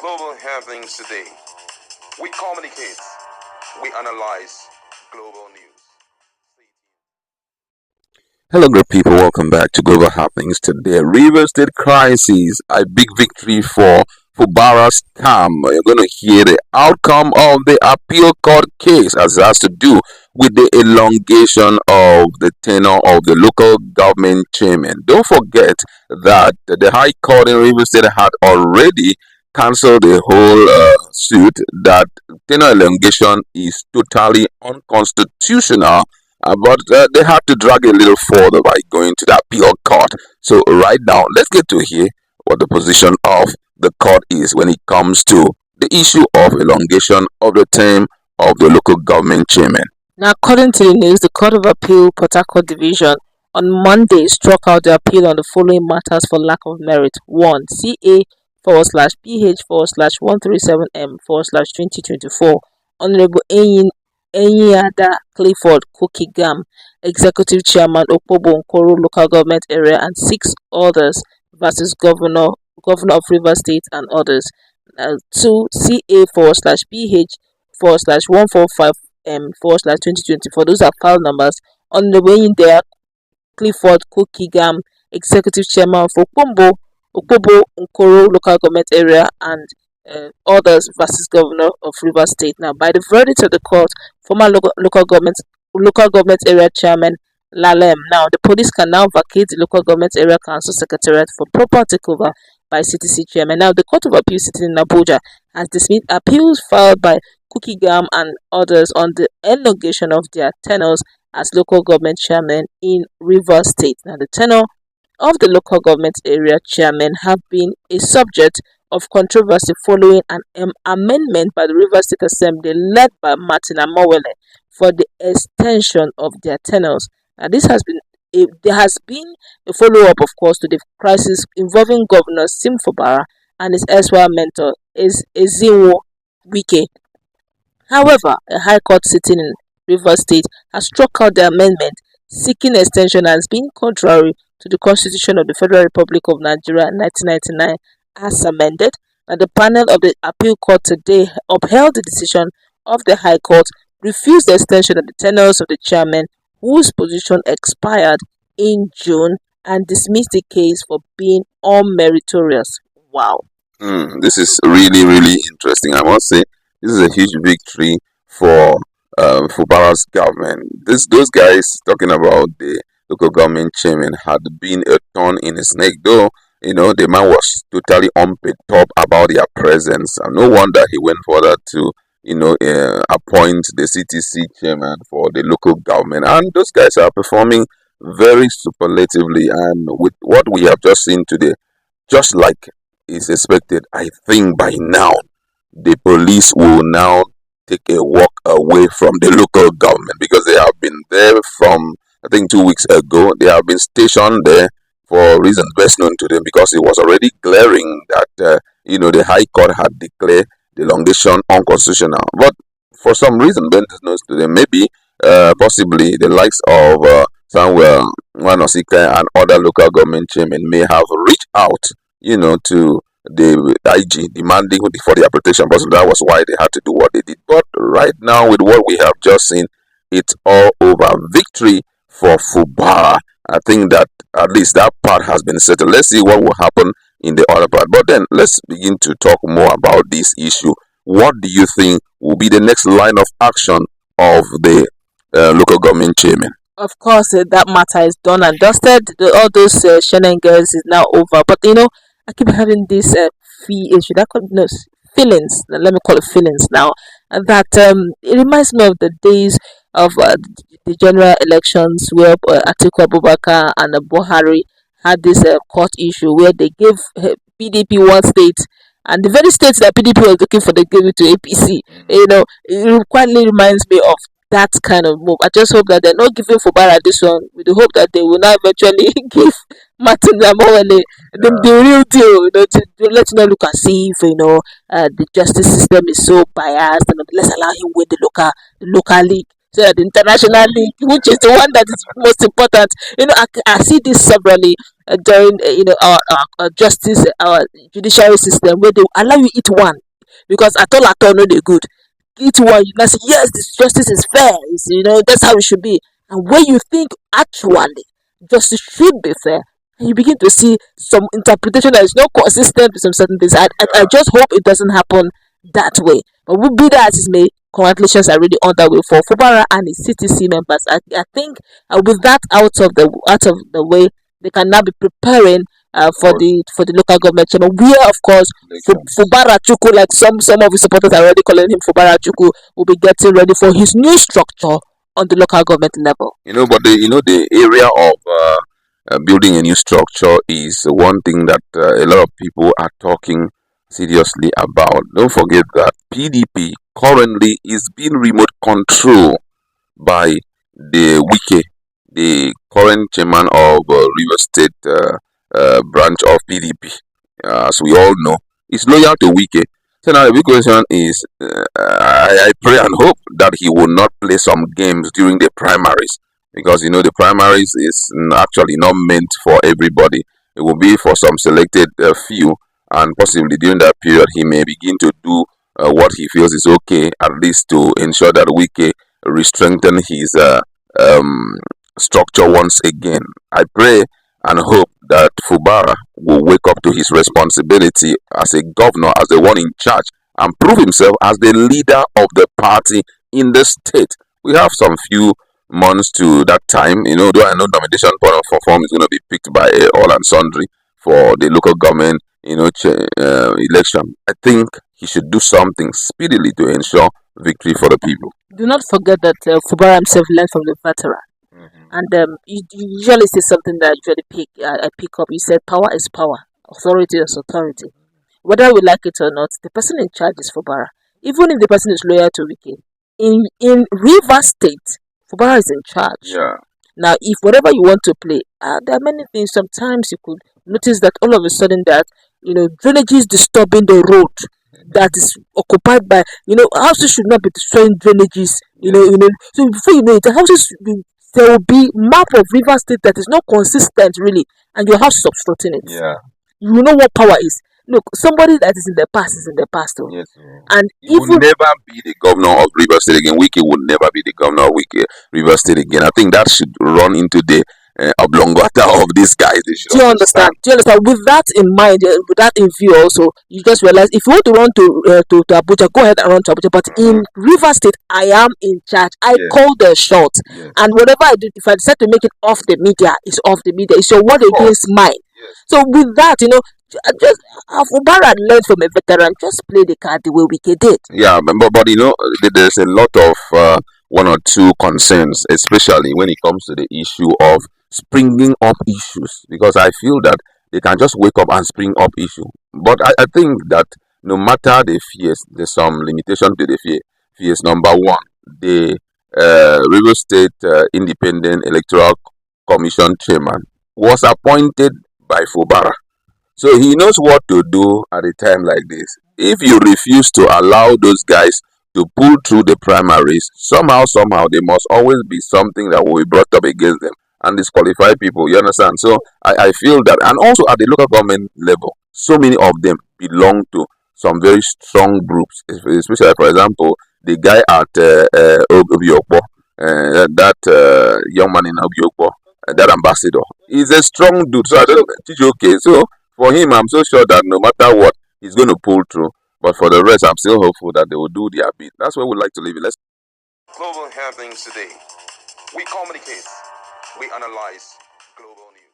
global happenings today. We communicate, we analyze global news. Hello, great people. Welcome back to Global Happenings today. River State crisis, a big victory for Fubara's scam. You're going to hear the outcome of the appeal court case as it has to do with the elongation of the tenure of the local government chairman. Don't forget that the High Court in River State had already cancelled the whole suit that tenure elongation is totally unconstitutional, but they had to drag it a little further by going to the appeal court. So right now, let's get to hear what the position of the court is when it comes to the issue of elongation of the term of the local government chairman. Now, according to the news, the Court of Appeal Port Harcourt Division on Monday struck out the appeal on the following matters for lack of merit. 1. CA/PH/137M/2024. Honorable Enyada Clifford Kokigam, Executive Chairman, Okpobo Nkoro Local Government Area, and 6 others versus Governor of Rivers State and others. 2. CA/PH/145M/2024. Those are file numbers. Honorable Enyada Clifford Kokigam, Executive Chairman for Okpobo Nkoro Local Government Area, and others versus Governor of Rivers State. Now, by the verdict of the court, former local government area chairman Lalem. Now, the police can now vacate the local government area council secretariat for proper takeover by CTC chairman. Now, the Court of Appeal sitting in Abuja has dismissed appeals filed by Kokigam and others on the elongation of their tenures as local government chairman in Rivers State. Now, the tenure of the local government area chairman have been a subject of controversy following an amendment by the Rivers State Assembly led by Martin Amawele for the extension of their tenures. Now, there has been a follow-up, of course, to the crisis involving Governor Sim Fubara and his erstwhile mentor, Pro Wike. However, a High Court sitting in Rivers State has struck out the amendment seeking extension as being contrary to the Constitution of the Federal Republic of Nigeria 1999 as amended. And the panel of the appeal court today upheld the decision of the High Court, refused the extension of the tenures of the chairman whose position expired in June, and dismissed the case for being unmeritorious. Wow. This is really, really interesting. I must say, this is a huge victory for Fubara's government. Those guys talking about the local government chairman had been a thorn in his neck, though. The man was totally unperturbed about their presence. And no wonder he went further to, appoint the CTC chairman for the local government. And those guys are performing very superlatively. And with what we have just seen today, just like is expected, I think by now, the police will now take a walk away from the local government, because they have been there from, I think, 2 weeks ago. They have been stationed there for reasons best known to them, because it was already glaring that the High Court had declared the elongation unconstitutional. But for some reason, best known to them, maybe possibly the likes of Samuel Nwanosika and other local government chairmen may have reached out, to the IG demanding for their protection. But that was why they had to do what they did. But right now, with what we have just seen, it's all over. Victory for Fubara. I think that at least that part has been settled. Let's see what will happen in the other part. But then let's begin to talk more about this issue. What do you think will be the next line of action of the local government chairman? Of course, that matter is done and dusted. All those shenanigans is now over. But I keep having this feelings. Let me call it feelings now. That it reminds me of the days of the general elections where Atiku Abubakar and Buhari had this court issue where they gave PDP one state, and the very state that PDP was looking for, they gave it to APC. It quietly reminds me of that kind of move. I just hope that they're not giving Fubara this one, with the hope that they will now eventually give Martin Amawele the real deal, to let you know, look and see if the justice system is so biased, and let's allow him win the local league. so that the international league, which is the one that is most important, I see this severally during our justice, our judiciary system, where they allow you eat one because at all no they good. Eat one, you must say yes, this justice is fair. That's how it should be. And when you think actually justice should be fair, and you begin to see some interpretation that is not consistent with some certain things. I just hope it doesn't happen that way. But be that as it may, congratulations are really underway for Fubara and his CTC members. I think with that out of the way, they can now be preparing for the local government channel. Where of course Fubara Chuku, like some of his supporters are already calling him Fubara Chuku, will be getting ready for his new structure on the local government level. But the area of building a new structure is one thing that a lot of people are talking seriously about. Don't forget that PDP currently is being remote controlled by the Wike, the current chairman of River State branch of PDP. As we all know, is loyal to Wike. So now the big question is, I pray and hope that he will not play some games during the primaries, because the primaries is actually not meant for everybody. It will be for some selected few, and possibly during that period he may begin to do what he feels is okay, at least to ensure that Wike re-strengthen his structure once again. I pray and hope that Fubara will wake up to his responsibility as a governor, as the one in charge, and prove himself as the leader of the party in the state. We have some few months to that time. Though I know nomination for form is going to be picked by all and sundry for the local government, election. I think he should do something speedily to ensure victory for the people. Do not forget that Fubara himself learned from the veteran. And you usually say something that I usually I pick up. You said power is power, authority is authority. Whether we like it or not, the person in charge is Fubara. Even if the person is loyal to Wiki, in River State, Fubara is in charge. Yeah. Now, if whatever you want to play, there are many things. Sometimes you could notice that all of a sudden that drainage is disturbing the road that is occupied by houses should not be destroying drainages. So before you know it, the houses there will be map of River State that is not consistent really, and your house is obstructing it. Yeah. You know what power is. Look, somebody that is in the past is in the past. Yes. And he will never be the governor of River State again. Wiki will never be the governor of River State again. I think that should run into the oblongata of these guys. Do you understand? With that in mind, with that in view, also, you just realize if you want to run to Abuja, go ahead and run to Abuja. But in River State, I am in charge. I call the shot, and whatever I do, if I decide to make it off the media, it's off the media. It's your word against mine. So with that, just Fubara learned from a veteran. Just play the card the way Wike did. Yeah, but there's a lot of one or two concerns, especially when it comes to the issue of springing up issues, because I feel that they can just wake up and spring up issue. But I think that no matter the fears, there's some limitation to the fears. Number one, the River State Independent Electoral Commission chairman was appointed by Fubara, so he knows what to do at a time like this. If you refuse to allow those guys to pull through the primaries, somehow there must always be something that will be brought up against them and disqualify people. You understand? So I feel that, and also at the local government level, so many of them belong to some very strong groups, especially, for example, the guy at Obiokpo, that young man in Obiokpo, that ambassador, he's a strong dude. So I don't teach okay. So for him, I'm so sure that no matter what, he's going to pull through. But for the rest, I'm still hopeful that they will do their bit. That's where we'd like to leave it. Global happenings today. We communicate. We analyze global news.